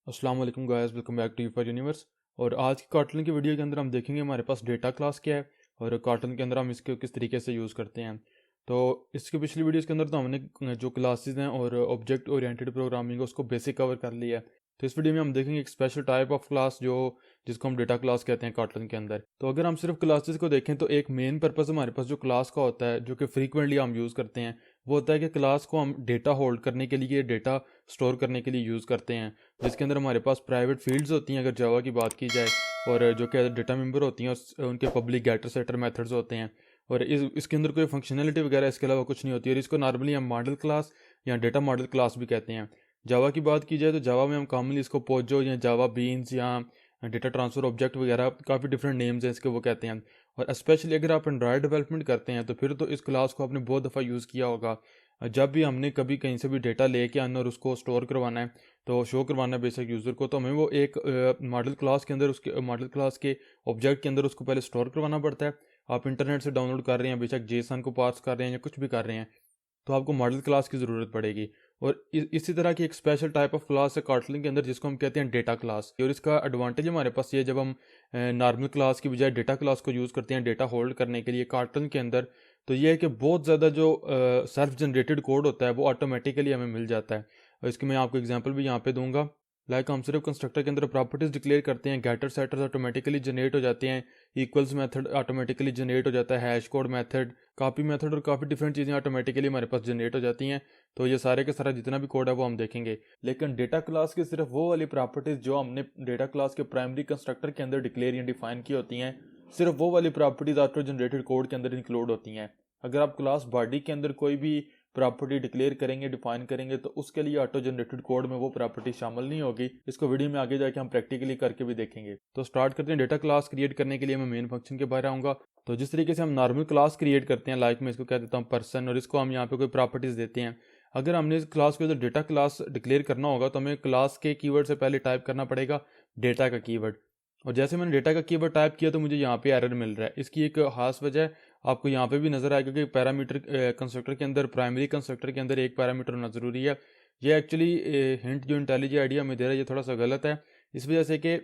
अस्सलाम वालेकुम guys, welcome back to यूफर यूनिवर्स। और आज की कॉटलन की वीडियो के अंदर हम देखेंगे हमारे पास डेटा क्लास क्या है और कॉटलन के अंदर हम इसको किस तरीके से यूज़ करते हैं। तो इसके पिछली वीडियोस के अंदर तो हमने जो क्लासेस हैं और ऑब्जेक्ट ओरिएंटेड प्रोग्रामिंग है उसको बेसिक कवर कर लिया है। तो इस वीडियो में हम देखेंगे एक स्पेशल टाइप ऑफ क्लास जिसको हम डेटा क्लास कहते हैं कॉटलन के अंदर। तो अगर हम सिर्फ क्लासेस को देखें तो एक मेन पर्पज़ हमारे पास जो क्लास का होता है, जो कि फ्रीक्वेंटली हम यूज़ करते हैं, वो होता है कि क्लास को हम डेटा होल्ड करने के लिए, डेटा स्टोर करने के लिए यूज़ करते हैं। जिसके अंदर हमारे पास प्राइवेट फील्ड्स होती हैं अगर जावा की बात की जाए, और जो कि डेटा मेंबर होती हैं उनके पब्लिक गेटर सेटर मेथड्स होते हैं। और इसके अंदर कोई फंक्शनैलिटी वगैरह इसके अलावा कुछ नहीं होती, और इसको नॉर्मली हम मॉडल क्लास या डेटा मॉडल क्लास भी कहते हैं। जावा की बात की जाए तो जावा में हम कॉमनली इसको पोजो या जावा बीन्स या डेटा ट्रांसफ़र ऑब्जेक्ट वगैरह काफ़ी डिफरेंट नेम्स हैं इसके, वो कहते हैं। और स्पेशली अगर आप एंड्रॉयड डेवलपमेंट करते हैं तो फिर तो इस क्लास को आपने बहुत दफ़ा यूज़ किया होगा। जब भी हमने कभी कहीं से भी डेटा लेके आना और उसको स्टोर करवाना है, तो शो करवाना है बेसिक यूज़र को, तो हमें वो एक मॉडल क्लास के अंदर, उसके मॉडल क्लास के ऑब्जेक्ट के अंदर उसको पहले स्टोर करवाना पड़ता है। आप इंटरनेट से डाउनलोड कर रहे हैं, बेशक जेसन को पार्स कर रहे हैं या कुछ भी कर रहे हैं, तो आपको मॉडल क्लास की ज़रूरत पड़ेगी। और इसी तरह की एक स्पेशल टाइप ऑफ क्लास है कॉटलिन के अंदर जिसको हम कहते हैं डेटा क्लास। और इसका एडवांटेज हमारे पास ये, जब हम नॉर्मल क्लास की बजाय डेटा क्लास को यूज़ करते हैं डेटा होल्ड करने के लिए कॉटलिन के अंदर, तो ये है कि बहुत ज़्यादा जो सेल्फ जनरेटेड कोड होता है वो ऑटोमेटिकली हमें मिल जाता है। और इसकी मैं आपको एग्जांपल भी यहाँ पे दूंगा। लाइक हम सिर्फ कंस्ट्रक्टर के अंदर प्रॉपर्टीज डिक्लेयर करते हैं, गेटर सेटर्स ऑटोमेटिकली जनरेट हो जाते हैं, इक्वल्स मेथड ऑटोमेटिकली जनरेट हो जाता है, hash code method, copy method और काफ़ी डिफरेंट चीज़ें ऑटोमेटिकली हमारे पास जनरेट हो जाती हैं। तो ये सारे के सारा जितना भी कोड है वो हम देखेंगे। लेकिन डेटा क्लास की सिर्फ वो वाली प्रॉपर्टीज़ जो हमने डेटा क्लास के प्राइमरी कंस्ट्रक्टर के अंदर डिक्लेयर या डिफाइन की होती हैं, सिर्फ वो वाली प्रॉपर्टीज़ ऑटो जनरेटेड कोड के अंदर इंक्लूड होती हैं। अगर आप क्लास बॉडी के अंदर कोई भी प्रॉपर्टी डिक्लेयर करेंगे, डिफाइन करेंगे, तो उसके लिए ऑटो जनरेटेड कोड में वो प्रॉपर्टी शामिल नहीं होगी। इसको वीडियो में आगे जाके हम प्रैक्टिकली करके भी देखेंगे। तो स्टार्ट करते हैं। डेटा क्लास क्रिएट करने के लिए मैं मेन फंक्शन के बाहर आऊँगा। तो जिस तरीके से हम नॉर्मल क्लास क्रिएट करते हैं, लाइक मैं इसको कह देता हूँ पर्सन, और इसको हम यहाँ पे कोई प्रॉपर्टीज़ देते हैं। अगर हमने इस क्लास को डेटा क्लास डिक्लेयर करना होगा तो हमें क्लास के कीवर्ड से पहले टाइप करना पड़ेगा डेटा का कीवर्ड। और जैसे मैंने डेटा का कीवर्ड टाइप किया तो मुझे यहाँ पे एरर मिल रहा है। इसकी एक खास वजह आपको यहाँ पे भी नजर आएगा कि पैरामीटर कंस्ट्रक्टर के अंदर, प्राइमरी कंस्ट्रक्टर के अंदर एक पैरामीटर होना ज़रूरी है। ये एक्चुअली हिंट जो इंटेलिजेंट आइडिया में दे रहा है ये थोड़ा सा गलत है, इस वजह से कि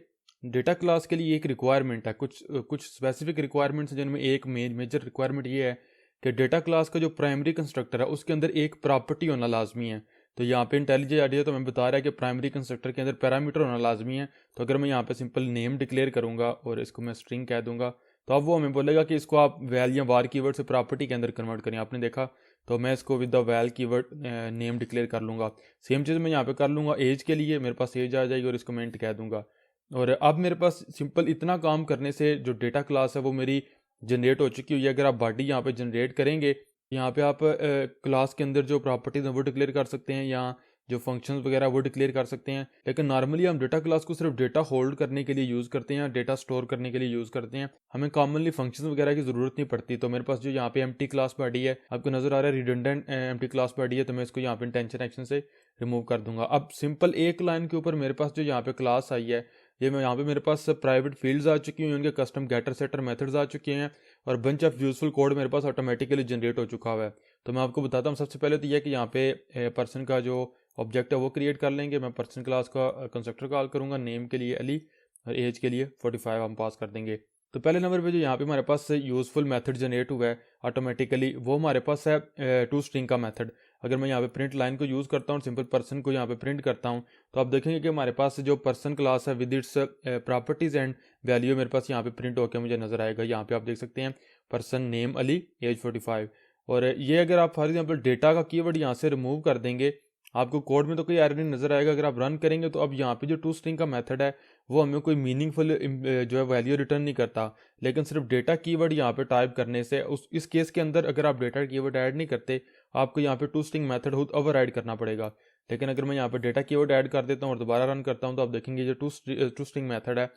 डेटा क्लास के लिए एक रिक्वायरमेंट है, कुछ स्पेसिफिक रिक्वायरमेंट्स, जिनमें एक मेजर रिक्वायरमेंट ये है कि डेटा क्लास का जो प्राइमरी कंस्ट्रक्टर है उसके अंदर एक प्रॉपर्टी होना लाजमी है। तो यहाँ पे इंटेलिजेंट आइडिया तो मैं बता रहा है कि प्राइमरी कंस्ट्रक्टर के अंदर पैरामीटर होना लाजमी है। तो अगर मैं यहाँ पे सिंपल नेम डिक्लेयर करूँगा और इसको मैं स्ट्रिंग कह दूंगा, तो अब वो हमें बोलेगा कि इसको आप वैल या वार कीवर्ड से प्रॉपर्टी के अंदर कन्वर्ट करें। आपने देखा, तो मैं इसको with the val keyword name declare कर लूँगा। सेम चीज़ मैं यहाँ पे कर लूँगा एज के लिए, मेरे पास एज आ जाएगी और इसको मैं इंट कह दूँगा। और अब मेरे पास सिंपल इतना काम करने से जो डेटा क्लास है वो मेरी जनरेट हो चुकी हुई है। अगर आप बॉडी यहाँ पे जनरेट करेंगे, यहाँ पे आप क्लास के अंदर जो प्रॉपर्टीज हैं वो डिक्लेयर कर सकते हैं या जो फंक्शंस वगैरह वो डिक्लेयर कर सकते हैं। लेकिन नॉर्मली हम डेटा क्लास को सिर्फ डेटा होल्ड करने के लिए यूज़ करते हैं, डेटा स्टोर करने के लिए यूज़ करते हैं। हमें कॉमनली फंक्शंस वगैरह की ज़रूरत नहीं पड़ती। तो मेरे पास जो यहाँ पे एम्प्टी क्लास बॉडी है, आपको नज़र आ रहा है रिडंडेंट एम्प्टी क्लास बॉडी है, तो मैं इसको यहाँ पे इंटेंशन एक्शन से रिमूव कर दूंगा। अब सिंपल एक लाइन के ऊपर मेरे पास जो यहाँ पे क्लास आई है, ये मैं यहाँ पे मेरे पास प्राइवेट फील्ड्स आ चुकी हैं, उनके कस्टम गेटर सेटर मेथड्स आ चुके हैं, और बंच ऑफ यूजफुल कोड मेरे पास ऑटोमेटिकली जनरेट हो चुका हुआ है। तो मैं आपको बताता हूँ। सबसे पहले तो यह कि यहाँ पे पर्सन का जो ऑब्जेक्ट है वो क्रिएट कर लेंगे। मैं पर्सन क्लास का कंस्ट्रक्टर कॉल करूँगा, नेम के लिए अली और एज के लिए 45 हम पास कर देंगे। तो पहले नंबर पे जो यहाँ पे हमारे पास यूजफुल मेथड जनरेट हुआ है ऑटोमेटिकली, वो हमारे पास है टू स्ट्रिंग का मेथड। अगर मैं यहाँ पे प्रिंट लाइन को यूज़ करता हूँ, सिंपल पर्सन को यहाँ पे प्रिंट करता हूँ, तो आप देखेंगे कि हमारे पास जो पर्सन क्लास है with its properties and value मेरे पास यहाँ पे प्रिंट होकर मुझे नजर आएगा। यहाँ पे आप देख सकते हैं पर्सन नेम अली एज 45। और ये अगर आप फॉर एग्जाम्पल डेटा का कीवर्ड यहाँ से रिमूव कर देंगे, आपको कोड में तो कोई एरर नहीं नजर आएगा। अगर आप रन करेंगे तो अब यहाँ पे जो टू स्ट्रिंग का मेथड है वो हमें कोई मीनिंगफुल जो है वैल्यू रिटर्न नहीं करता। लेकिन सिर्फ डेटा कीवर्ड यहाँ पे टाइप करने से, इस केस के अंदर अगर आप डेटा कीवर्ड ऐड नहीं करते, आपको यहाँ पे टू स्ट्रिंग मेथड खुद ओवर ऐड करना पड़ेगा। लेकिन अगर मैं यहाँ पे डेटा कीवर्ड ऐड कर देता हूँ और दोबारा रन करता हूँ, तो आप देखेंगे जो टू स्ट्रिंग मेथड है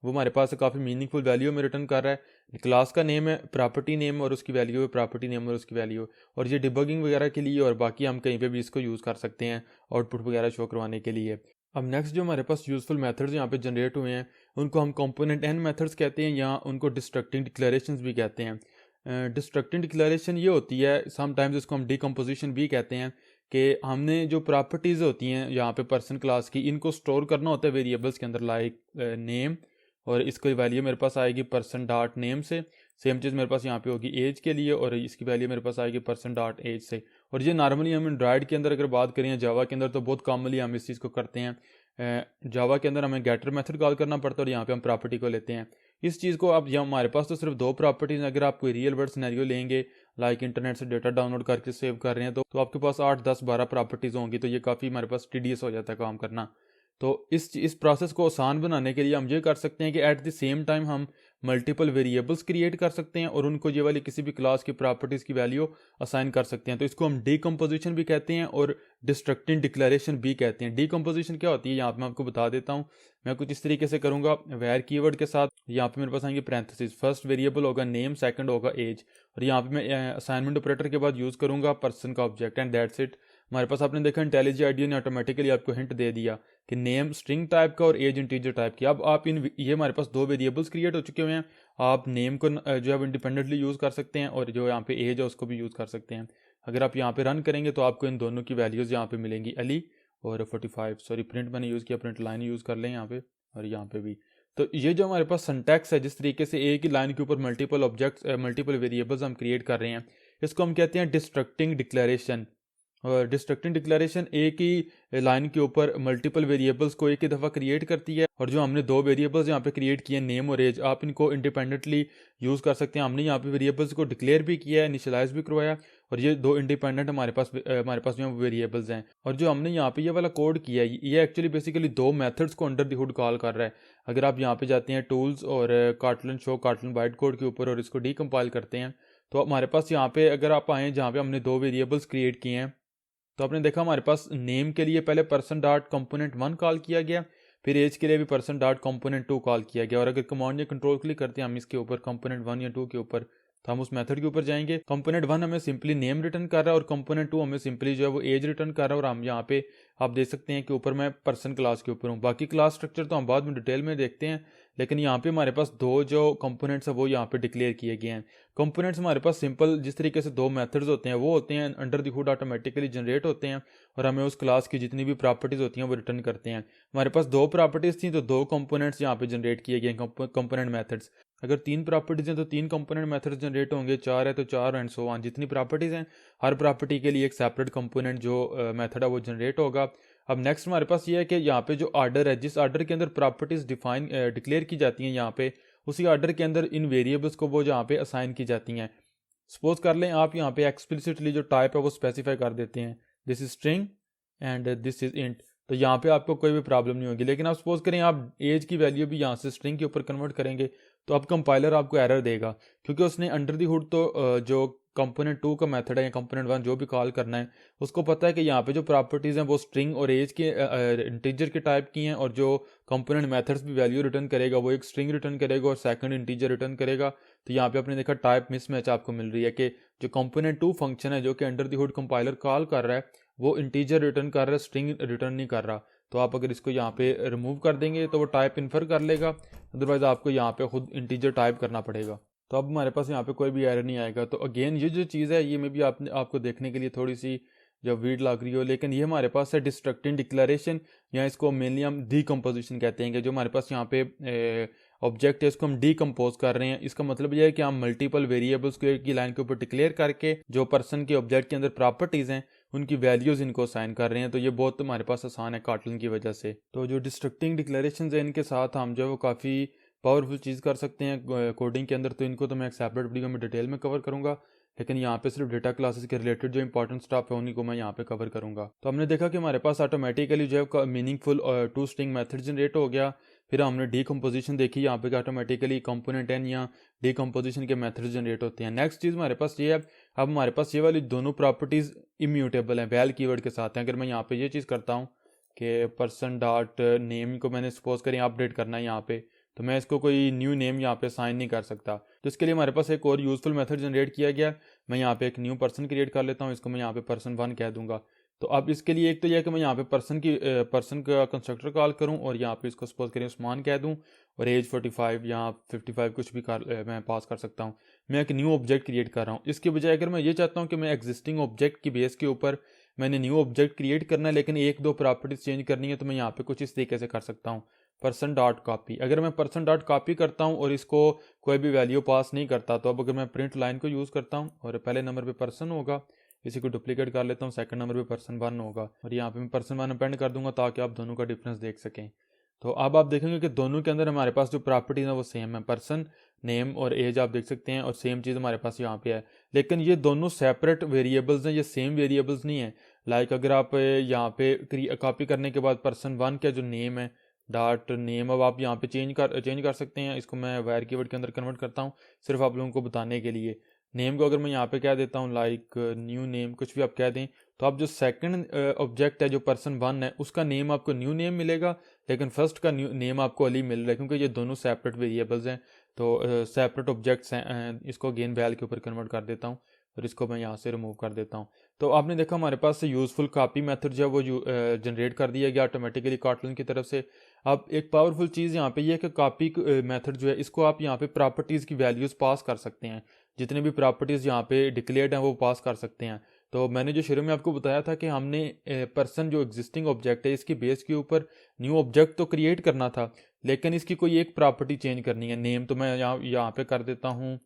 वो हमारे पास काफ़ी मीनिंगफुल वैल्यू में रिटर्न कर रहा है। क्लास का नेम है प्रॉपर्टी नेम और उसकी वैल्यू है प्रॉपर्टी नेम और उसकी वैल्यू। और ये डिबगिंग वगैरह के लिए और बाकी हम कहीं पे भी इसको यूज़ कर सकते हैं आउटपुट वगैरह शो करवाने के लिए। अब नेक्स्ट जो हमारे पास यूजफुल मेथड्स यहाँ पे जनरेट हुए हैं उनको हम कंपोनेंट एंड मेथड्स कहते हैं, या उनको डिस्ट्रक्टिंग डिक्लेरेशंस भी कहते हैं। डिस्ट्रक्टिंग डिक्लेरेशन ये होती है, समटाइम्स इसको हम डिकम्पोजिशन भी कहते हैं, कि हमने जो प्रॉपर्टीज़ होती हैं यहाँ पे पर्सन क्लास की, इनको स्टोर करना होता है वेरिएबल्स के अंदर, लाइक नेम, और इसकी वैल्यू मेरे पास आएगी पर्सन डॉट नेम से। सेम चीज़ मेरे पास यहाँ पे होगी एज के लिए, और इसकी वैल्यू मेरे पास आएगी पर्सन डॉट एज से। और ये नॉर्मली हम एंड्रॉयड के अंदर अगर बात करें, जावा के अंदर, तो बहुत कॉमनली हम इस चीज़ को करते हैं। जावा के अंदर हमें गेटर मेथड कॉल करना पड़ता है और यहाँ पे हम प्रॉपर्टी को लेते हैं। इस चीज़ को अब यहाँ हमारे पास तो सिर्फ दो प्रॉपर्टीज़, अगर आप कोई रियल वर्ल्ड सिनेरियो लेंगे, लाइक इंटरनेट से डेटा डाउनलोड करके सेव कर रहे हैं, तो आपके पास 8, 10, 12 प्रॉपर्टीज़ होंगी, तो ये काफ़ी हमारे पास टीडियस हो जाता है काम करना। तो इस प्रोसेस को आसान बनाने के लिए हम ये कर सकते हैं कि एट द सेम टाइम हम मल्टीपल वेरिएबल्स क्रिएट कर सकते हैं और उनको ये वाली किसी भी क्लास की प्रॉपर्टीज़ की वैल्यू असाइन कर सकते हैं। तो इसको हम डीकम्पोजिशन भी कहते हैं और डिस्ट्रक्टिंग डिक्लेरेशन भी कहते हैं। डीकम्पोजिशन क्या होती है, यहाँ पे मैं आपको बता देता हूँ। मैं कुछ इस तरीके से करूँगा, वेयर कीवर्ड के साथ यहाँ पे मेरे पास आएंगे पैरेंथेसिस, फर्स्ट वेरिएबल होगा नेम, सेकंड होगा एज, और यहाँ पे मैं असाइनमेंट ऑपरेटर के बाद यूज़ करूँगा पर्सन का ऑब्जेक्ट, एंड दैट्स इट। हमारे पास आपने देखा इंटेलिजेंट आईडिया ने ऑटोमेटिकली आपको हिंट दे दिया कि नेम स्ट्रिंग टाइप का और एज इंटीजर टाइप की। अब आप ये हमारे पास दो वेरिएबल्स क्रिएट हो चुके हुए हैं। आप नेम को जो है इंडिपेंडेंटली यूज़ कर सकते हैं और जो यहाँ पे एज है उसको भी यूज़ कर सकते हैं। अगर आप यहाँ पे रन करेंगे तो आपको इन दोनों की वैल्यूज़ यहाँ पे मिलेंगी, अली और 45। सॉरी, प्रिंट मैंने यूज़ किया, प्रिंट लाइन यूज़ कर लें यहाँ पे, और यहाँ पे भी। तो ये जो हमारे पास सिंटैक्स है, जिस तरीके से एक ही लाइन के ऊपर मल्टीपल ऑब्जेक्ट्स, मल्टीपल वेरिएबल्स हम क्रिएट कर रहे हैं, इसको हम कहते हैं डिस्ट्रक्टिंग डिक्लेरेशन। और डिस्ट्रक्टिंग डिक्लेरेशन एक ही लाइन के ऊपर मल्टीपल वेरिएबल्स को एक ही दफ़ा क्रिएट करती है। और जो हमने दो वेरिएबल्स यहाँ पे क्रिएट किए, नेम और एज, आप इनको इंडिपेंडेंटली यूज़ कर सकते हैं। हमने यहाँ पे वेरिएबल्स को डिक्लेयर भी किया है, इनिशियलाइज भी करवाया, और ये दो इंडिपेंडेंट हमारे पास जो वेरिएबल्स हैं। और जो हमने यहाँ पे ये वाला कोड किया है, ये एक्चुअली बेसिकली दो मेथड्स को अंडर द हुड कॉल कर रहा है। अगर आप यहाँ पे जाते हैं टूल्स और कार्टलन शो कार्टलन बाइट कोड के ऊपर और इसको डीकम्पाइल करते हैं, तो हमारे पास यहाँ पे अगर आप आएँ जहाँ पे हमने दो वेरिएबल्स क्रिएट किए हैं, तो आपने देखा हमारे पास नेम के लिए पहले पर्सन डॉट कंपोनेंट 1 कॉल किया गया, फिर एज के लिए भी पर्सन डॉट कंपोनेंट 2 कॉल किया गया। और अगर कमांड या कंट्रोल क्लिक करते हैं हम इसके ऊपर कंपोनेंट 1 या 2 के ऊपर, तो हम उस मेथड के ऊपर जाएंगे। कंपोनेंट 1 हमें सिंपली नेम रिटर्न कर रहा है और कंपोनेंट 2 हमें सिंपली जो है वो एज रिटर्न कर रहा है। और हम यहाँ पे आप देख सकते हैं कि ऊपर मैं पर्सन क्लास के ऊपर हूँ। बाकी क्लास स्ट्रक्चर तो हम बाद में डिटेल में देखते हैं, लेकिन यहाँ पे हमारे पास दो जो कंपोनेंट्स है वो यहाँ पे डिक्लेयर किए गए हैं। कंपोनेंट्स हमारे पास सिंपल जिस तरीके से दो मेथड्स होते हैं वो होते हैं under the hood automatically generate होते हैं, और हमें उस क्लास की जितनी भी प्रॉपर्टीज़ होती हैं वो रिटर्न करते हैं। हमारे पास दो प्रॉपर्टीज़ थी तो दो कंपोनेंट्स यहाँ पे जनरेट किए गए कंपोनेंट मेथड्स। अगर तीन प्रॉपर्टीज़ हैं तो तीन कंपोनेंट मेथड्स जनरेट होंगे, चार है तो चार, एंड सो ऑन। जितनी प्रॉपर्टीज़ हैं हर प्रॉपर्टी के लिए एक सेपरेट कंपोनेंट जो मेथड है वो जनरेट होगा। अब नेक्स्ट हमारे पास ये है कि यहाँ पे जो आर्डर है, जिस आर्डर के अंदर प्रॉपर्टीज़ डिक्लेयर की जाती हैं यहाँ पे, उसी आर्डर के अंदर इन वेरिएबल्स को वो यहाँ पे असाइन की जाती हैं। सपोज कर लें आप यहाँ पे एक्सप्लिसिटली जो टाइप है वो स्पेसिफाई कर देते हैं, this is string and this is int, तो यहाँ पे आपको कोई भी प्रॉब्लम नहीं होगी। लेकिन आप सपोज करें आप एज की वैल्यू भी यहाँ से स्ट्रिंग के ऊपर कन्वर्ट करेंगे, तो अब कंपाइलर आपको एरर देगा, क्योंकि उसने अंडर द हुड तो जो कंपोनेंट 2 का मेथड है या कंपोनेंट 1 जो भी कॉल करना है, उसको पता है कि यहाँ पे जो प्रॉपर्टीज़ हैं वो स्ट्रिंग और एज के इंटीजर के टाइप की हैं, और जो कंपोनेंट मेथड्स भी वैल्यू रिटर्न करेगा वो एक स्ट्रिंग रिटर्न करेगा और सेकंड इंटीजर रिटर्न करेगा। तो यहाँ पे आपने देखा टाइप मिसमैच आपको मिल रही है कि जो कंपोनेंट 2 फंक्शन है जो कि under the hood compiler call कर रहा है वो इंटीजर रिटर्न कर रहा है, स्ट्रिंग रिटर्न नहीं कर रहा। तो आप अगर इसको यहाँ पे रिमूव कर देंगे तो वो टाइप इन्फर कर लेगा, अदरवाइज आपको यहाँ पे खुद इंटीजर टाइप करना पड़ेगा। तो अब हमारे पास यहाँ पे कोई भी एरर नहीं आएगा। तो अगेन ये जो चीज़ है ये में भी आपको देखने के लिए थोड़ी सी जब वीड लग रही हो, लेकिन ये हमारे पास है डिस्ट्रक्टिंग डिक्लेरेशन, या इसको मेनली हम डीकम्पोजिशन कहते हैं कि जो हमारे पास यहाँ पे ऑब्जेक्ट है इसको हम डीकम्पोज कर रहे हैं। इसका मतलब यह है कि हम मल्टीपल वेरिएबल्स को एक ही लाइन के ऊपर डिक्लेयर करके जो पर्सन के ऑब्जेक्ट के अंदर प्रॉपर्टीज़ हैं उनकी वैल्यूज़ इनको असाइन कर रहे हैं। तो ये बहुत हमारे पास आसान है कार्टलन की वजह से। तो जो डिस्ट्रक्टिंग डिक्लेरेशन है इनके साथ हम जो है वो काफ़ी पावरफुल चीज़ कर सकते हैं कोडिंग के अंदर। तो इनको तो मैं एक सेपरेट वीडियो में डिटेल में कवर करूँगा, लेकिन यहाँ पे सिर्फ डेटा क्लासेस के रिलेटेड जो इंपॉर्टेंट स्टफ है उन्हीं को मैं यहाँ पे कवर करूँगा। तो हमने देखा कि हमारे पास ऑटोमेटिकली जो है meaningful to string method generate हो गया। फिर हमने डीकम्पोजिशन देखी, यहाँ पे ऑटोमेटिकली कंपोनेंट एन या डीकम्पोजिशन के मेथड जनरेट होते हैं। नेक्स्ट चीज़ हमारे पास ये है, अब हमारे पास ये वाली दोनों प्रॉपर्टीज़ इम्यूटेबल हैं, वैल कीवर्ड के साथ हैं। अगर मैं यहाँ पे ये चीज़ करता हूँ कि पर्सन डॉट नेम को मैंने सपोज करें अपडेट करना है यहाँ पे, तो मैं इसको कोई न्यू नेम यहाँ पे साइन नहीं कर सकता। तो इसके लिए हमारे पास एक और यूज़फुल मेथड जनरेट किया गया। मैं यहाँ पे एक न्यू पर्सन क्रिएट कर लेता हूँ, इसको मैं यहाँ पे पर्सन 1 कह दूंगा। तो अब इसके लिए एक तो यह है कि मैं यहाँ पे पर्सन का कंस्ट्रक्टर कॉल करूँ और यहाँ पे इसको सपोज करें उस्मान कह दूँ, और एज 45 या 55 कुछ भी मैं पास कर सकता हूँ। मैं एक न्यू ऑब्जेक्ट क्रिएट कर रहा हूँ। इसके बजाय अगर मैं ये चाहता हूँ कि मैं एग्जिस्टिंग ऑब्जेक्ट की बेस के ऊपर मैंने न्यू ऑब्जेक्ट क्रिएट करना है लेकिन एक दो प्रॉपर्टीज चेंज करनी है, तो मैं यहाँ पे कुछ इस तरीके से कर सकता हूँ, पर्सन डॉट कॉपी। अगर मैं पर्सन डॉट कॉपी करता हूँ और इसको कोई भी वैल्यू पास नहीं करता, तो अब अगर मैं प्रिंट लाइन को यूज़ करता हूँ और पहले नंबर पे पर्सन होगा, इसी को डुप्लीकेट कर लेता हूँ, सेकंड नंबर पे पर्सन 1 होगा और यहाँ पे मैं पर्सन 1 अपेंड कर दूंगा ताकि आप दोनों का डिफरेंस देख सकें। तो अब आप देखेंगे कि दोनों के अंदर हमारे पास जो प्रॉपर्टीज है वो सेम है, पर्सन नेम और एज आप देख सकते हैं, और सेम चीज़ हमारे पास यहाँ पे है। लेकिन ये दोनों सेपरेट वेरिएबल्स हैं, ये सेम वेरिएबल्स नहीं है। लाइक अगर आप यहाँ पे कॉपी करने के बाद पर्सन 1 का जो नेम है डॉट नेम, अब आप यहाँ पे चेंज कर सकते हैं। इसको मैं वायर कीवर्ड के अंदर कन्वर्ट करता हूँ सिर्फ आप लोगों को बताने के लिए। नेम को अगर मैं यहाँ पे कह देता हूँ लाइक न्यू नेम, कुछ भी आप कह दें, तो आप जो सेकंड ऑब्जेक्ट है जो पर्सन 1 है उसका नेम आपको न्यू नेम मिलेगा, लेकिन फर्स्ट का न्यू नेम आपको अली मिल रहा है क्योंकि ये दोनों सेपरेट वेरिएबल्स हैं। तो सेपरेट ऑब्जेक्ट्स हैं, इसको अगेन वैल के ऊपर कन्वर्ट कर देता हूँ और इसको मैं यहाँ से रिमूव कर देता हूँ। तो आपने देखा हमारे पास से यूज़फुल कॉपी मेथड जो है वो जनरेट कर दिया गया ऑटोमेटिकली कॉटलन की तरफ से। अब एक पावरफुल चीज़ यहाँ पे ये है कि कॉपी मेथड जो है इसको आप यहाँ पे प्रॉपर्टीज़ की वैल्यूज़ पास कर सकते हैं, जितने भी प्रॉपर्टीज़ यहाँ पे डिक्लेयर्ड हैं वो पास कर सकते हैं। तो मैंने जो शुरू में आपको बताया था कि हमने पर्सन जो एग्जिस्टिंग ऑब्जेक्ट है इसकी बेस के ऊपर न्यू ऑब्जेक्ट तो क्रिएट करना था, लेकिन इसकी कोई एक प्रॉपर्टी चेंज करनी है। नेम तो मैं यहाँ पे कर देता हूँ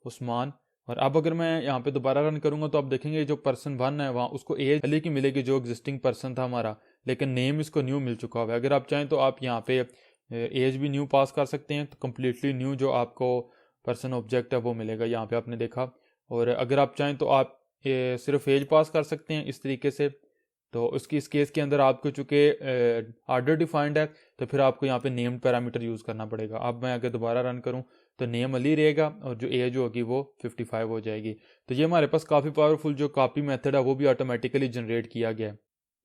उस्मान, और अब अगर मैं यहाँ पे दोबारा रन करूँगा तो आप देखेंगे जो पर्सन 1 है वहाँ उसको एज अली की मिलेगी जो एग्जिस्टिंग पर्सन था हमारा, लेकिन नेम इसको न्यू मिल चुका हुआ है। अगर आप चाहें तो आप यहाँ पे एज भी न्यू पास कर सकते हैं, तो कम्प्लीटली न्यू जो आपको पर्सन ऑब्जेक्ट है वो मिलेगा, यहाँ पे आपने देखा। और अगर आप चाहें तो आप सिर्फ एज पास कर सकते हैं इस तरीके से। तो उसकी इस केस के अंदर आपको चूँकि आर्डर डिफाइंड है तो फिर आपको यहाँ पे नेम्ड पैरामीटर यूज़ करना पड़ेगा। अब मैं अगर दोबारा रन करूँ तो नेम अली रहेगा और जो एज होगी वो 55 हो जाएगी। तो ये हमारे पास काफ़ी पावरफुल जो कॉपी मेथड है वो भी ऑटोमेटिकली जनरेट किया गया है।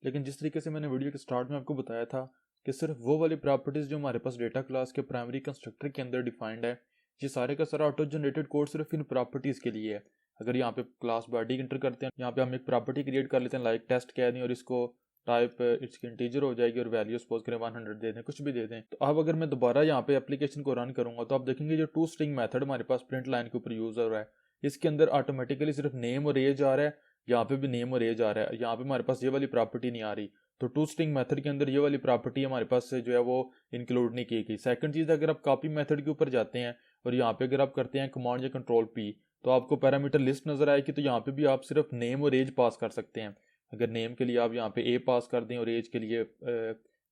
लेकिन जिस तरीके से मैंने वीडियो के स्टार्ट में आपको बताया था कि सिर्फ वो वाली प्रॉपर्टीज़ जो हमारे पास डेटा क्लास के प्राइमरी कंस्ट्रक्टर के अंदर डिफाइंड है, ये सारे का सारा ऑटो जनरेटेड कोड सिर्फ इन प्रॉपर्टीज़ के लिए है। अगर यहाँ पे क्लास बॉडी इंटर करते हैं, यहाँ पे हम एक प्रॉपर्टी क्रिएट कर लेते हैं लाइक टेस्ट कह दें और इसको टाइप इसकी इंटीजर हो जाएगी और वैल्यू सपोज करें 100 दे दें, कुछ भी दे दें। तो अब अगर मैं दोबारा यहाँ पे एप्लीकेशन को रन करूंगा तो आप देखेंगे जो टू स्ट्रिंग मेथड हमारे पास प्रिंट लाइन के ऊपर यूज हो रहा है, इसके अंदर ऑटोमेटिकली सिर्फ नेम और एज आ रहा है, यहाँ पे भी नेम और एज आ रहा है, यहाँ पे हमारे पास ये वाली प्रॉपर्टी नहीं आ रही। तो टू स्ट्रिंग मेथड के अंदर ये वाली प्रॉपर्टी हमारे पास जो है वो इंक्लूड नहीं की गई। सेकंड चीज़, अगर आप कॉपी मेथड के ऊपर जाते हैं और यहाँ पे अगर आप करते हैं कमांड या कंट्रोल पी, तो आपको पैरामीटर लिस्ट नजर आएगी। तो यहाँ पे भी आप सिर्फ नेम और एज पास कर सकते हैं। अगर नेम के लिए आप यहाँ पे ए पास कर दें और एज के लिए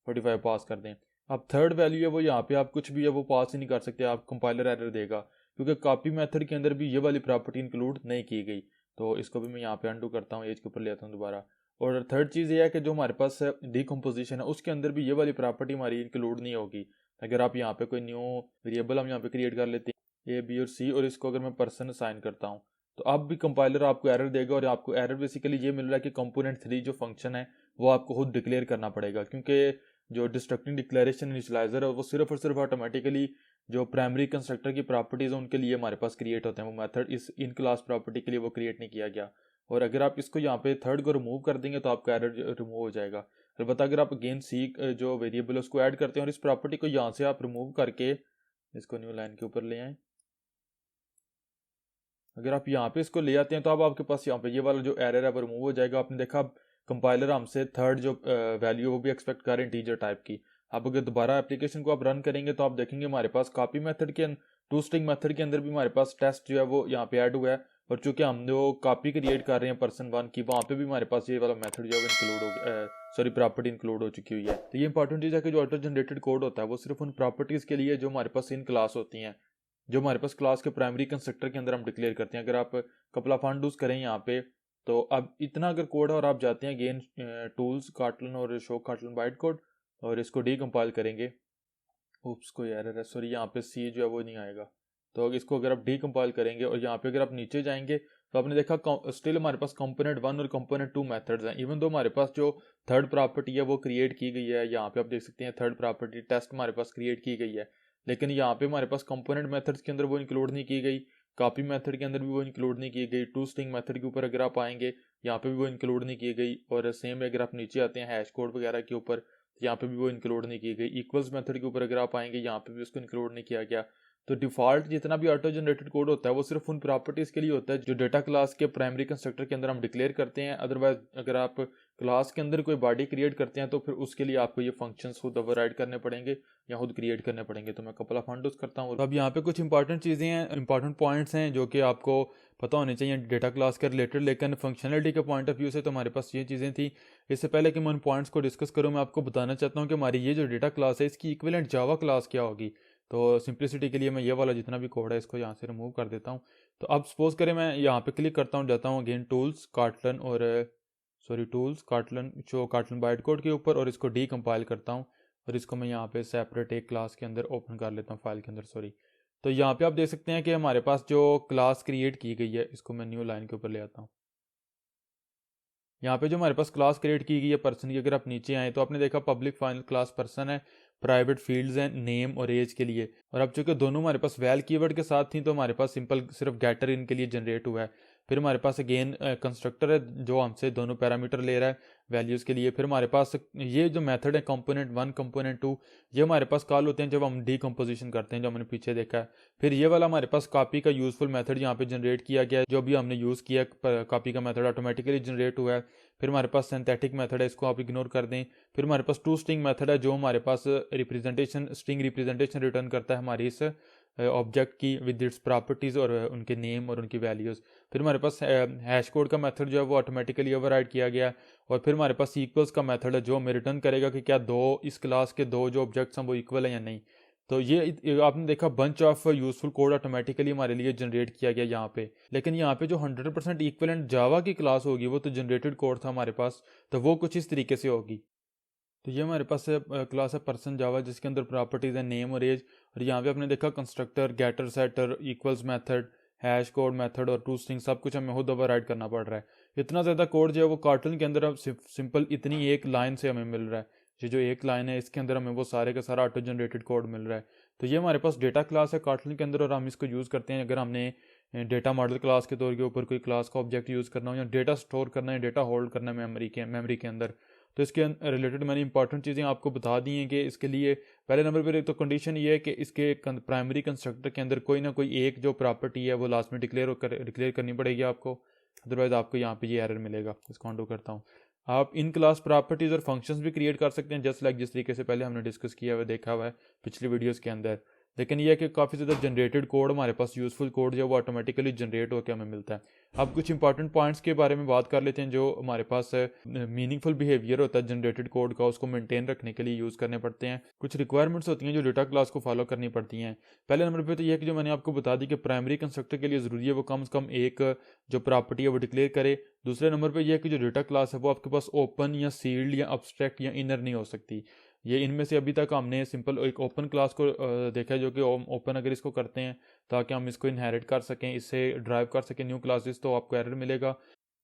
45 पास कर दें। अब थर्ड वैल्यू है वो यहाँ पे आप कुछ भी है वो पास ही नहीं कर सकते, आप कंपाइलर एरर देगा क्योंकि कॉपी मेथड के अंदर भी ये वाली प्रॉपर्टी इंक्लूड नहीं की गई। तो इसको भी मैं यहाँ पे अंडू करता हूँ, एज के ऊपर ले आता हूँ दोबारा। और थर्ड चीज़ ये है कि जो हमारे पास डीकम्पोजिशन है उसके अंदर भी ये वाली प्रॉपर्टी हमारी इंक्लूड नहीं होगी। अगर आप यहाँ पे कोई न्यू वेरिएबल हम यहाँ पे क्रिएट कर लेते हैं ए बी और सी, और इसको अगर मैं पर्सन असाइन करता हूँ तो अब भी कंपाइलर आपको एरर देगा, और आपको एरर बेसिकली ये मिल रहा है कि कंपोनेंट 3 जो फंक्शन है वो आपको खुद डिक्लेयर करना पड़ेगा, क्योंकि जो डिस्ट्रक्टिंग डिक्लेरेशन इनिशियलाइजर है वो सिर्फ और सिर्फ ऑटोमेटिकली जो प्राइमरी कंस्ट्रक्टर की प्रॉपर्टीज है उनके लिए हमारे पास क्रिएट होते हैं, वो मेथड इस इन क्लास प्रॉपर्टी के लिए वो क्रिएट नहीं किया गया। और अगर आप इसको यहाँ पे थर्ड को रिमूव कर देंगे तो आपका एरर रिमूव हो जाएगा। अलबत्ता अगर आप अगेन सी जो वेरिएबल है उसको ऐड करते हैं और इस प्रॉपर्टी को यहाँ से आप रिमूव करके इसको न्यू लाइन के ऊपर ले आए, अगर आप यहाँ पे इसको ले आते हैं तो अब आपके पास यहाँ पे ये वाला जो एरर है वो रिमूव हो जाएगा। आपने देखा अब कंपाइलर हमसे थर्ड जो वैल्यू वो भी एक्सपेक्ट कर रहे हैं इंटीजर टाइप की। अब अगर दोबारा एप्लीकेशन को आप रन करेंगे तो आप देखेंगे हमारे पास कॉपी मेथड के टू स्ट्रिंग मेथड के अंदर भी हमारे पास टेस्ट जो है वो यहाँ पे ऐड हुआ है, और चूंकि हम जो कॉपी क्रिएट कर रहे हैं पर्सन 1 की, वहाँ पे भी हमारे पास ये वाला मेथड जो है वो इंक्लूड हो सॉरी प्रॉपर्टी इंक्लूड हो चुकी हुई है। तो ये इंपॉर्टेंट चीज़ है कि जो ऑटो जनरेटेड कोड होता है वो सिर्फ उन प्रॉपर्टीज़ के लिए जो हमारे पास इन क्लास होती हैं, जो हमारे पास क्लास के प्राइमरी कंस्ट्रक्टर के अंदर हम डिक्लेयर करते हैं। अगर आप कपल ऑफ अनडूज करें यहाँ पे, तो अब इतना अगर कोड है और आप जाते हैं गेन टूल्स कॉटलन और शो कॉटलन बाइट कोड और इसको डीकम्पाइल करेंगे, उप्स कोई एरर है, सॉरी यहाँ पे सी जो है वो नहीं आएगा। तो इसको अगर आप डीकम्पाइल करेंगे और यहाँ पे अगर आप नीचे जाएंगे तो आपने देखा स्टिल हमारे पास कंपोनेंट 1 और कंपोनेंट 2 मेथड्स हैं, इवन दो हमारे पास जो थर्ड प्रॉपर्टी है वो क्रिएट की गई है। यहाँ पे आप देख सकते हैं थर्ड प्रॉपर्टी टेस्ट हमारे पास क्रिएट की गई है, लेकिन यहाँ पे हमारे पास कंपोनेंट मेथड्स के अंदर वो इंक्लूड नहीं की गई, कॉपी मेथड के अंदर भी वो इंक्लूड नहीं की गई, टू स्ट्रिंग मेथड के ऊपर अगर आप आएंगे यहाँ पे भी वो इंक्लूड नहीं की गई, और सेम अगर आप नीचे आते हैं हैश कोड वगैरह के ऊपर यहाँ पे भी वो इंक्लूड नहीं की गई। इक्वल्स मेथड के ऊपर अगर आप आएंगे यहाँ पे भी उसको इंक्लूड नहीं किया गया। तो डिफ़ॉल्ट जितना भी ऑटो जनरेटेड कोड होता है वो सिर्फ उन प्रॉपर्टीज़ के लिए होता है जो डेटा क्लास के प्राइमरी कंस्ट्रक्टर के अंदर हम डिक्लेयर करते हैं। अदरवाइज अगर आप क्लास के अंदर कोई बॉडी क्रिएट करते हैं तो फिर उसके लिए आपको ये फंक्शंस खुद ओवरराइड करने पड़ेंगे या खुद क्रिएट करने पड़ेंगे। तो मैं कपल ऑफ अनडूज करता हूँ। तो अब यहाँ पे कुछ इंपॉर्टेंट चीज़ें हैं, इंपॉर्टेंट पॉइंट्स हैं जो कि आपको पता होने चाहिए डेटा क्लास के रिलेटेड। लेकिन फंक्शनलिटी के पॉइंट ऑफ व्यू से तो हमारे पास ये चीज़ें थी। इससे पहले कि मैं उन पॉइंट्स को डिस्कस करूँ, मैं आपको बताना चाहता हूँ कि हमारी ये जो डेटा क्लास है इसकी इक्विवेलेंट जावा क्लास क्या होगी। तो सिंप्लिसिटी के लिए मैं ये वाला जितना भी कोड है इसको यहाँ से रिमूव कर देता हूँ। तो अब सपोज करें मैं यहाँ पे क्लिक करता हूँ, जाता हूँ अगेन टूल्स कार्टलन और टूल्स कार्टलन शो कार्टलन बाइट कोड के ऊपर और इसको डीकम्पाइल करता हूँ और इसको मैं यहाँ पे सेपरेट एक क्लास के अंदर ओपन कर लेता हूँ फाइल के अंदर। तो यहाँ पे आप देख सकते हैं कि हमारे पास जो क्लास क्रिएट की गई है, इसको मैं न्यू लाइन के ऊपर ले आता हूँ। यहाँ पे जो हमारे पास क्लास क्रिएट की गई है पर्सन की, अगर आप नीचे आए तो आपने देखा पब्लिक फाइनल क्लास पर्सन है, प्राइवेट फील्ड्स हैं नेम और एज के लिए। और अब चूंकि दोनों हमारे पास वैल कीवर्ड के साथ थी तो हमारे पास सिंपल सिर्फ गेटर इनके लिए जनरेट हुआ है। फिर हमारे पास अगेन कंस्ट्रक्टर है जो हमसे दोनों पैरामीटर ले रहा है वैल्यूज़ के लिए। फिर हमारे पास ये जो मेथड है कंपोनेंट 1 कंपोनेंट 2, ये हमारे पास कॉल होते हैं जब हम डीकम्पोजिशन करते हैं, जो हमने पीछे देखा है। फिर ये वाला हमारे पास कॉपी का यूजफुल मेथड यहाँ पे जनरेट किया गया है, जो भी हमने यूज़ किया कॉपी का मेथड ऑटोमेटिकली जनरेट हुआ है। फिर हमारे पास सिंथेटिक मेथड है, इसको आप इग्नोर कर दें। फिर हमारे पास टू स्ट्रिंग मेथड है जो हमारे पास स्ट्रिंग रिप्रेजेंटेशन रिटर्न करता है हमारी इस ऑब्जेक्ट की विद इट्स प्रॉपर्टीज़ और उनके नेम और उनकी वैल्यूज़। फिर हमारे पास हैश कोड का मेथड जो है वो ऑटोमेटिकली ओवरराइड किया गया। और फिर हमारे पास इक्वल्स का मेथड है जो हमें रिटर्न करेगा कि क्या इस क्लास के दो जो ऑब्जेक्ट्स हैं वो इक्वल है या नहीं। तो ये आपने देखा bunch of useful code automatically हमारे लिए जनरेट किया गया यहाँ पे। लेकिन यहाँ पे जो 100% इक्वलेंट जावा की क्लास होगी वो तो जनरेटेड कोड था हमारे पास, तो वो कुछ इस तरीके से होगी। तो ये हमारे पास क्लास है पर्सन जावा जिसके अंदर प्रॉपर्टीज़ है नेम और एज। और यहाँ पे आपने देखा constructor, getter, setter, equals method, hash code method और टू स्ट्रिंग सब कुछ हमें खुद ओवरराइड करना पड़ रहा है। इतना ज़्यादा कोड जो है वो कार्टन के अंदर अब सिंपल इतनी एक लाइन से हमें मिल रहा है। ये जो एक लाइन है इसके अंदर हमें वो सारे का सारा ऑटो जनरेटेड कोड मिल रहा है। तो ये हमारे पास डेटा क्लास है कार्टन के अंदर और हम इसको यूज़ करते हैं अगर हमने डेटा मॉडल क्लास के तौर के ऊपर कोई क्लास का ऑब्जेक्ट यूज़ करना हो या डेटा स्टोर करना है, डेटा होल्ड करना है मेमोरी के अंदर। तो इसके रिलेटेड मैंने इंपॉर्टेंट चीज़ें आपको बता दी हैं कि इसके लिए पहले नंबर पर एक तो कंडीशन ये है कि इसके प्राइमरी कंस्ट्रक्टर के अंदर कोई ना कोई एक जो प्रॉपर्टी है वो लास्ट में डिक्लेयर करनी पड़ेगी आपको, अदरवाइज आपको यहाँ पे ये एरर मिलेगा। इसको अनडू करता हूँ। आप इन क्लास प्रॉपर्टीज़ और फंक्शंस भी क्रिएट कर सकते हैं जस्ट लाइक जिस तरीके से पहले हमने डिस्कस किया हुआ देखा हुआ है पिछली वीडियोज़ के अंदर। लेकिन यह है कि काफ़ी ज़्यादा जनरेटेड कोड हमारे पास यूज़फुल कोड जो वो ऑटोमेटिकली जनरेट होकर हमें मिलता है। अब कुछ इंपॉर्टेंट पॉइंट्स के बारे में बात कर लेते हैं जो हमारे पास मीनिंगफुल बिहेवियर होता है जनरेटेड कोड का, उसको मेंटेन रखने के लिए यूज़ करने पड़ते हैं। कुछ रिक्वायरमेंट्स होती हैं जो डेटा क्लास को फॉलो करनी पड़ती हैं। पहले नंबर पर तो यह है कि जो मैंने आपको बता दी कि प्राइमरी कंस्ट्रक्टर के लिए ज़रूरी है वो कम से कम एक जो प्रॉपर्टी है वो डिक्लेयर करे। दूसरे नंबर पर यह है कि जो डेटा क्लास है वो आपके पास ओपन या सील्ड या अब्स्ट्रैक्ट या इनर नहीं हो सकती। ये इनमें से अभी तक हमने सिंपल एक ओपन क्लास को देखा है जो कि ओपन अगर इसको करते हैं ताकि हम इसको इनहेरिट कर सकें, इससे ड्राइव कर सकें न्यू क्लासेस, तो आपको एरर मिलेगा।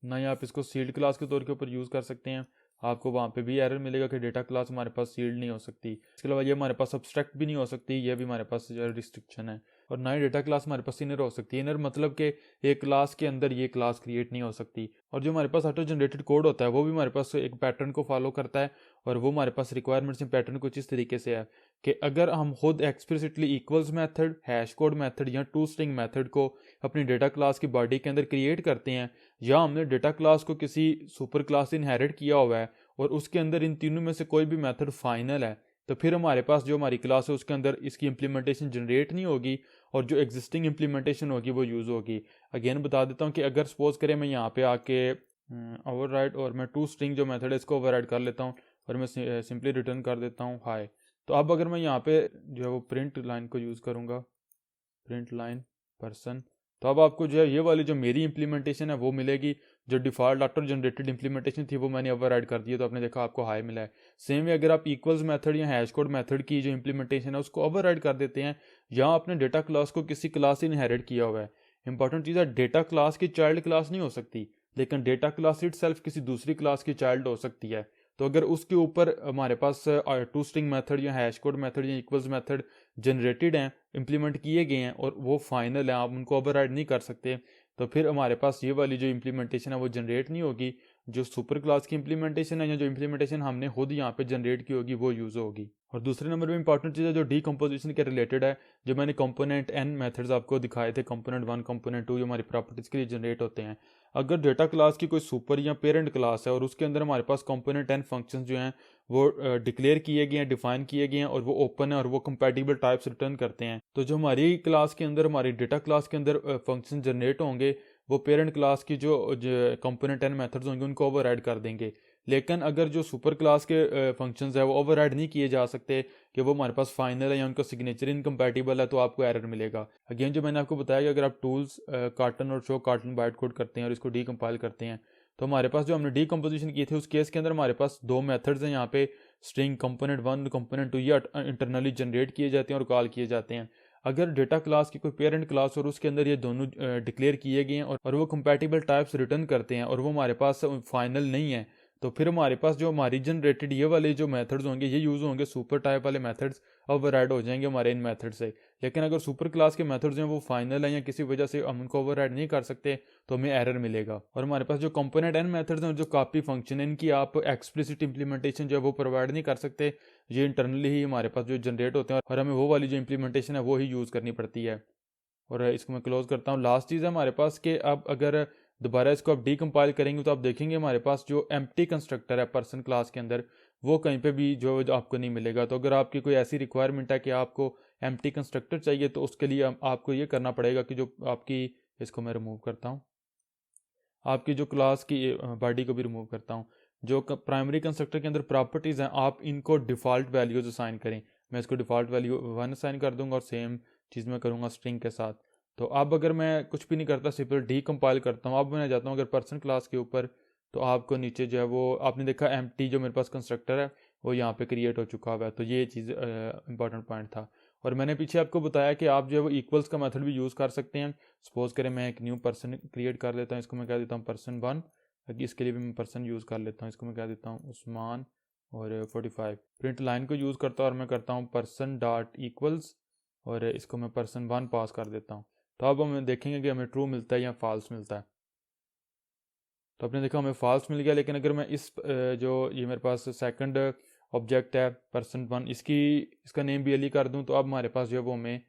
ना ही आप इसको सील्ड क्लास के तौर के ऊपर यूज़ कर सकते हैं, आपको वहाँ पे भी एरर मिलेगा कि डेटा क्लास हमारे पास सील्ड नहीं हो सकती। इसके अलावा ये हमारे पास सब्सट्रैक्ट भी नहीं हो सकती, ये भी हमारे पास रिस्ट्रिक्शन है। और ना ही डेटा क्लास हमारे पास इनर हो सकती है। इनर मतलब कि एक क्लास के अंदर ये क्लास क्रिएट नहीं हो सकती। और जो हमारे पास ऑटो जनरेटेड कोड होता है वो भी हमारे पास एक पैटर्न को फॉलो करता है और वो हमारे पास रिक्वायरमेंट्स में पैटर्न कुछ इस तरीके से है कि अगर हम खुद explicitly equals method, hash code method या टू स्ट्रिंग मेथड को अपनी डेटा क्लास की बॉडी के अंदर क्रिएट करते हैं या हमने डेटा क्लास को किसी सुपर क्लास से इनहेरिट किया हुआ है और उसके अंदर इन तीनों में से कोई भी मेथड फाइनल है, तो फिर हमारे पास जो हमारी क्लास है उसके अंदर इसकी इंप्लीमेंटेशन जनरेट नहीं होगी और जो एग्जिस्टिंग इंप्लीमेंटेशन होगी वो यूज़ होगी। अगेन बता देता हूँ कि अगर सपोज करें मैं यहाँ पे आके ओवरराइड और मैं टू स्ट्रिंग जो मेथड है इसको ओवरराइड कर लेता हूँ और मैं सिंपली रिटर्न कर देता हूँ हाय। तो अब अगर मैं यहाँ पे जो है वो प्रिंट लाइन को यूज़ करूँगा, प्रिंट लाइन पर्सन, तो अब आपको जो है ये वाली जो मेरी इंप्लीमेंटेशन है वो मिलेगी। जो डिफ़ॉल्ट ऑटो जनरेटेड इंप्लीमेंटेशन थी वो मैंने ओवरराइड कर दी है तो आपने देखा आपको हाई मिला है। सेम वे अगर आप इक्वल्स मेथड या हैश कोड मेथड की जो इंप्लीमेंटेशन है उसको ओवरराइड कर देते हैं या आपने डेटा क्लास को किसी क्लास से इनहेरिट किया हुआ है। इंपॉर्टेंट चीज़ है डेटा क्लास की चाइल्ड क्लास नहीं हो सकती, लेकिन डेटा क्लास इटसेल्फ किसी दूसरी क्लास की चाइल्ड हो सकती है। तो अगर उसके ऊपर हमारे पास टू स्ट्रिंग मेथड या हैश कोड मेथड या इक्वल्स मेथड जनरेटेड हैं, इंप्लीमेंट किए गए हैं और वो फाइनल है, आप उनको ओवरराइड नहीं कर सकते, तो फिर हमारे पास ये वाली जो इंप्लीमेंटेशन है वो जनरेट नहीं होगी। जो सुपर क्लास की इंप्लीमेंटेशन है या जो इंप्लीमेंटेशन हमने खुद यहाँ पे जनरेट की होगी वो यूज़ होगी। और दूसरे नंबर पे इंपॉर्टेंट चीज़ है जो डीकम्पोजिशन के रिलेटेड है, जो मैंने कंपोनेंट एन मेथड्स आपको दिखाए थे, कंपोनेंट 1 कंपोनेंट 2 जो हमारी प्रॉपर्टीज़ के लिए जनरेट होते हैं। अगर डेटा क्लास की कोई सुपर या पेरेंट क्लास है और उसके अंदर हमारे पास कंपोनेंट एन फंक्शंस जो हैं वो डिक्लेयर किए गए हैं, डिफाइन किए गए हैं और वो ओपन है और वो कंपैटिबल टाइप्स रिटर्न करते हैं, तो जो हमारी क्लास के अंदर, हमारी डेटा क्लास के अंदर फंक्शन जनरेट होंगे वो पेरेंट क्लास की जो कंपोनेंट एन मेथड्स होंगे उनको ओवरराइड कर देंगे। लेकिन अगर जो सुपर क्लास के फंक्शंस है वो ओवरराइड नहीं किए जा सकते कि वो हमारे पास फाइनल है या उनका सिग्नेचर इनकम्पैटिबल है, तो आपको एरर मिलेगा। अगेन जो मैंने आपको बताया कि अगर आप टूल्स कार्टन और शो कार्टन बाइट कोड करते हैं और इसको डीकम्पाइल करते हैं, तो हमारे पास जो हमने डीकम्पोजिशन की थी उस केस के अंदर हमारे पास दो मेथड्स हैं यहाँ पे, स्ट्रिंग कंपोनेंट 1 कंपोनेंट 2, ये इंटरनली जनरेट किए जाते हैं और कॉल किए जाते हैं। अगर डेटा क्लास की कोई पेरेंट क्लास और उसके अंदर ये दोनों डिक्लेयर किए गए हैं और वो कंपैटिबल टाइप्स रिटर्न करते हैं और वो हमारे पास फाइनल नहीं है, तो फिर हमारे पास जो हमारी जनरेटेड ये वाले जो मेथड्स होंगे ये यूज़ होंगे, सुपर टाइप वाले मेथड्स ओवरराइड हो जाएंगे हमारे इन मेथड से। लेकिन अगर सुपर क्लास के मेथड्स हैं वो फाइनल है या किसी वजह से हम उनको ओवरराइड नहीं कर सकते तो हमें एरर मिलेगा। और हमारे पास जो कंपोनेंट एन मेथड्स हैं, जो कॉपी फंक्शन है, इनकी आप एक्सप्लिसिट इंप्लीमेंटेशन जो है वो प्रोवाइड नहीं कर सकते, ये इंटरनली ही हमारे पास जो जनरेट होते हैं और हमें वो वाली जो इंप्लीमेंटेशन है वो ही यूज़ करनी पड़ती है। और इसको मैं क्लोज करता हूँ। लास्ट चीज़ है हमारे पास कि अब अगर दोबारा इसको आप डीकम्पाइल करेंगे तो आप देखेंगे हमारे पास जो एम्प्टी कंस्ट्रक्टर है पर्सन क्लास के अंदर वो कहीं पे भी जो आपको नहीं मिलेगा। तो अगर आपकी कोई ऐसी रिक्वायरमेंट है कि आपको एम्प्टी कंस्ट्रक्टर चाहिए तो उसके लिए आपको ये करना पड़ेगा कि जो आपकी, इसको मैं रिमूव करता हूँ, आपकी जो क्लास की बॉडी को भी रिमूव करता हूँ, जो प्राइमरी कंस्ट्रक्टर के अंदर प्रॉपर्टीज़ हैं आप इनको डिफ़ॉल्ट वैल्यूज असाइन करें। मैं इसको डिफ़ॉल्ट वैल्यू 1 असाइन कर दूंगा और सेम चीज़ मैं करूँगा स्ट्रिंग के साथ। तो अब अगर मैं कुछ भी नहीं करता, सिंपल डीकम्पाइल करता हूँ, अब मैं जाता हूँ अगर पर्सन क्लास के ऊपर, तो आपको नीचे जो है वो आपने देखा एम्प्टी जो मेरे पास कंस्ट्रक्टर है वो यहाँ पे क्रिएट हो चुका हुआ है। तो ये चीज़ इंपॉर्टेंट पॉइंट था। और मैंने पीछे आपको बताया कि आप जो है वो इक्वल्स का मेथड भी यूज़ कर सकते हैं। सपोज करें मैं एक न्यू पर्सन क्रिएट कर लेता हूँ, इसको मैं कह देता हूँ पर्सन 1, इसके लिए भी मैं पर्सन यूज़ कर लेता हूँ, इसको मैं कह देता हूँ उस्मान और 45। प्रिंट लाइन को यूज़ करता हूँ और मैं करता हूँ पर्सन डॉट इक्वल्स और इसको मैं पर्सन 1 पास कर देता हूँ। तो अब हम देखेंगे कि हमें ट्रू मिलता है या फॉल्स मिलता है। तो आपने देखा हमें फॉल्स मिल गया। लेकिन अगर मैं इस जो ये मेरे पास सेकंड ऑब्जेक्ट है पर्सन 1, इसका नेम भी एली कर दूं तो अब हमारे पास जो है वो हमें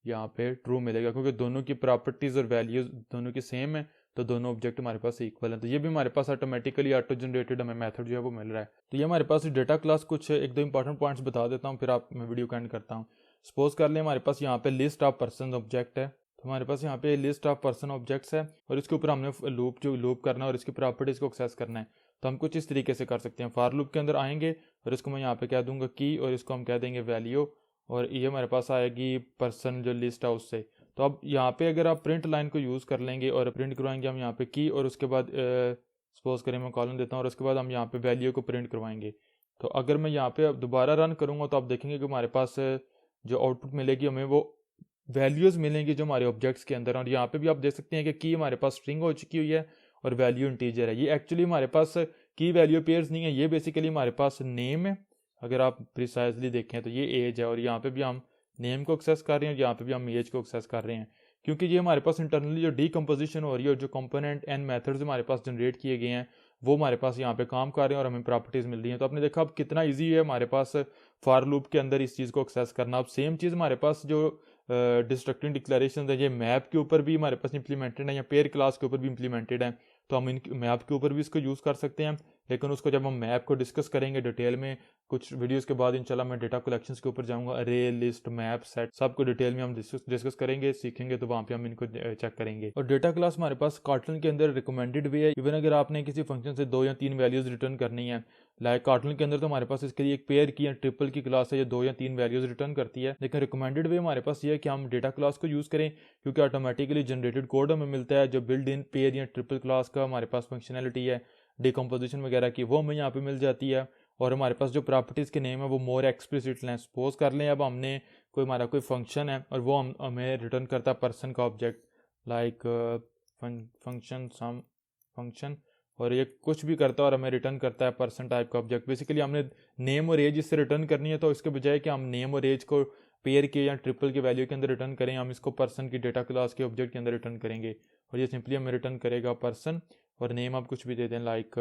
यहाँ पे ट्रू मिलेगा, क्योंकि दोनों की प्रॉपर्टीज़ और वैल्यूज़ दोनों की सेम है, तो दोनों ऑब्जेक्ट हमारे पास इक्वल हैं। तो ये भी हमारे पास ऑटोमेटिकली ऑटो जनरेटेड हमें मेथड जो है वो मिल रहा है। तो ये हमारे पास डेटा क्लास कुछ एक दो इंपॉर्टेंट पॉइंट्स बता देता हूँ, फिर मैं वीडियो को एंड करता हूँ। सपोज कर लें हमारे पास यहाँ पे लिस्ट ऑफ पर्सन ऑब्जेक्ट है, तो हमारे पास यहाँ पे लिस्ट ऑफ पर्सन ऑब्जेक्ट्स है और इसके ऊपर हमने लूप करना है और इसकी प्रॉपर्टीज़ को एक्सेस करना है। तो हम कुछ इस तरीके से कर सकते हैं, फॉर लूप के अंदर आएंगे और इसको मैं यहाँ पे कह दूंगा की और इसको हम कह देंगे वैल्यू और ये हमारे पास आएगी पर्सन जो लिस्ट है उससे। तो अब यहाँ पे अगर आप प्रिंट लाइन को यूज़ कर लेंगे और प्रिंट करवाएंगे हम यहाँ पे की और उसके बाद सपोज करें मैं कॉलम देता हूँ और उसके बाद हम यहाँ पे वैल्यू को प्रिंट करवाएंगे। तो अगर मैं यहाँ पे दोबारा रन करूँगा तो आप देखेंगे कि हमारे पास जो आउटपुट मिलेगी हमें वो वैल्यूज़ मिलेंगी जो हमारे ऑब्जेक्ट्स के अंदर। और यहाँ पे भी आप देख सकते हैं कि की हमारे पास स्ट्रिंग हो चुकी हुई है और वैल्यू इंटीजर है। ये एक्चुअली हमारे पास की वैल्यू पेयर्स नहीं है, ये बेसिकली हमारे पास नेम है। अगर आप प्रिसाइजली देखें तो ये एज है और यहाँ पे भी हम नेम को एक्सेस कर रहे हैं और यहाँ पे भी हम एज को एक्सेस कर रहे हैं, क्योंकि ये हमारे पास इंटरनली जो डीकम्पोजिशन हो रही है और जो कंपोनेंट एंड मेथड्स हमारे पास जनरेट किए गए हैं वो हमारे पास यहाँ पे काम कर रहे हैं और हमें प्रॉपर्टीज़ मिल रही हैं। तो आपने देखा अब कितना ईजी है हमारे पास फॉर लूप के अंदर इस चीज़ को एक्सेस करना। अब सेम चीज़ हमारे पास जो डिस्ट्रक्टिंग डिक्लेरेशन है ये मैप के ऊपर भी हमारे पास इंप्लीमेंटेड है या पेयर क्लास के ऊपर भी इंप्लीमेंटेड है, तो हम इन मैप के ऊपर भी इसको यूज़ कर सकते हैं। लेकिन उसको जब हम मैप को डिस्कस करेंगे डिटेल में कुछ वीडियोस के बाद, इंशाल्लाह मैं डेटा कलेक्शंस के ऊपर जाऊंगा, अरे लिस्ट मैप सेट सबको डिटेल में हम डिस्कस करेंगे, सीखेंगे, तो वहाँ पे हम इनको चेक करेंगे। और डेटा क्लास हमारे पास कॉटलन के अंदर रिकमेंडेड भी है। इवन अगर आपने किसी फंक्शन से 2 या 3 वैल्यूज रिटर्न करनी है, लाइक कॉटलन के अंदर तो हमारे पास इसके लिए एक पेयर की या ट्रिपल की क्लास है, ये 2 या 3 वैल्यूज रिटर्न करती है। लेकिन रिकमेंडेड वे हमारे पास ये है कि हम डेटा क्लास को यूज़ करें, क्योंकि ऑटोमेटिकली जनरेटेड कोड हमें मिलता है जो बिल्ड इन पेयर या ट्रिपल क्लास का हमारे पास फंक्शनैलिटी है डिकम्पोजिशन वगैरह की, वो हमें यहाँ पे मिल जाती है। और हमारे पास जो प्रॉपर्टीज़ के नेम है वो मोर एक्सप्लिसिट लें। सपोज कर लें अब हमने हमारा कोई फंक्शन है और वो हमें रिटर्न करता है पर्सन का ऑब्जेक्ट, लाइक फंक्शन सम फंक्शन, और ये कुछ भी करता है और हमें रिटर्न करता है पर्सन टाइप का ऑब्जेक्ट। बेसिकली हमने नेम और एज इससे रिटर्न करनी है, तो इसके बजाय कि हम नेम और एज को पेयर के या ट्रिपल के वैल्यू के अंदर रिटर्न करें, हम इसको पर्सन की डेटा क्लास के ऑब्जेक्ट के अंदर रिटर्न करेंगे और ये सिंपली हमें रिटर्न करेगा पर्सन और नेम आप कुछ भी दे दें, लाइक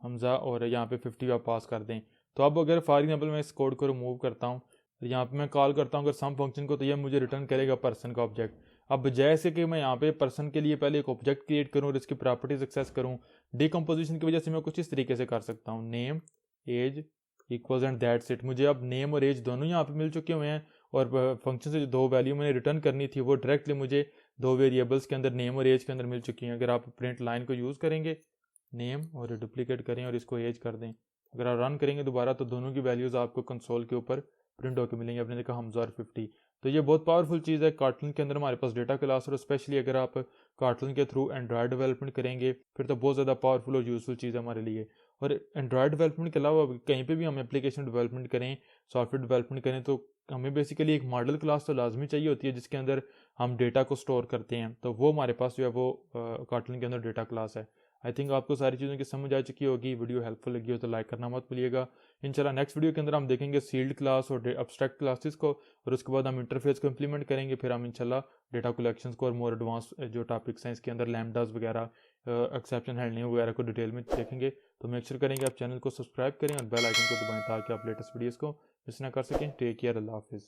हमज़ा, और यहाँ पे 50 आप पास कर दें। तो अब अगर फॉर एग्जांपल मैं इस कोड को रिमूव करता हूँ, तो यहाँ पे मैं कॉल करता हूँ अगर सम फंक्शन को, तो ये मुझे रिटर्न करेगा पर्सन का ऑब्जेक्ट। अब जैसे कि मैं यहाँ पे पर्सन के लिए पहले एक ऑब्जेक्ट क्रिएट करूँ और इसकी प्रॉपर्टीज एक्सेस करूँ, डिकम्पोजिशन की वजह से मैं कुछ इस तरीके से कर सकता हूँ, name as equals and that's it. मुझे अब नेम और एज दोनों यहाँ पे मिल चुके हुए हैं, और फंक्शन से जो दो वैल्यू मैंने रिटर्न करनी थी वो डायरेक्टली मुझे दो वेरिएबल्स के अंदर नेम और एज के अंदर मिल चुकी हैं। अगर आप प्रिंट लाइन को यूज़ करेंगे, नेम और डुप्लीकेट करें और इसको एज कर दें, अगर आप रन करेंगे दोबारा, तो दोनों की वैल्यूज़ आपको कंसोल के ऊपर प्रिंट होकर मिलेंगे। आपने देखा हमज़ा और 50। तो ये बहुत पावरफुल चीज़ है। कार्टून के अंदर हमारे पास डेटा क्लास, और स्पेशली अगर आप कार्टून के थ्रू एंड्रॉयड डेवलपमेंट करेंगे फिर तो बहुत ज़्यादा पावरफुल और यूज़फुल चीज़ है हमारे लिए। और एंड्रॉयड डेवलपमेंट के अलावा कहीं पे भी हम एप्लीकेशन डेवलपमेंट करें, सॉफ्टवेयर डेवलपमेंट करें, तो हमें बेसिकली एक मॉडल क्लास तो लाजमी चाहिए होती है जिसके अंदर हम डेटा को स्टोर करते हैं। तो वो हमारे पास जो है वो कार्टून के अंदर डेटा क्लास है। आई थिंक आपको सारी चीज़ों की समझ आ चुकी होगी। वीडियो हेल्पफुल लगी हो तो लाइक करना मत भूलिएगा। इंशाल्लाह नेक्स्ट वीडियो के अंदर हम देखेंगे सील्ड क्लास और एब्स्ट्रैक्ट क्लासेस को, और उसके बाद हम इंटरफेस को इंप्लीमेंट करेंगे। फिर हम इंशाल्लाह डेटा कलेक्शंस को और मोर एडवांस जो टॉपिक्स हैं इसके अंदर लैम्डास वगैरह, एक्सेप्शन हैंडलिंग वगैरह को डिटेल में देखेंगे। तो मेक श्योर करेंगे आप चैनल को सब्सक्राइब करें और बेल आइकन को दबाएं ताकि आप लेटेस्ट वीडियोज़ को मिस ना कर सकें। टेक केयर, अल्लाह हाफिज़।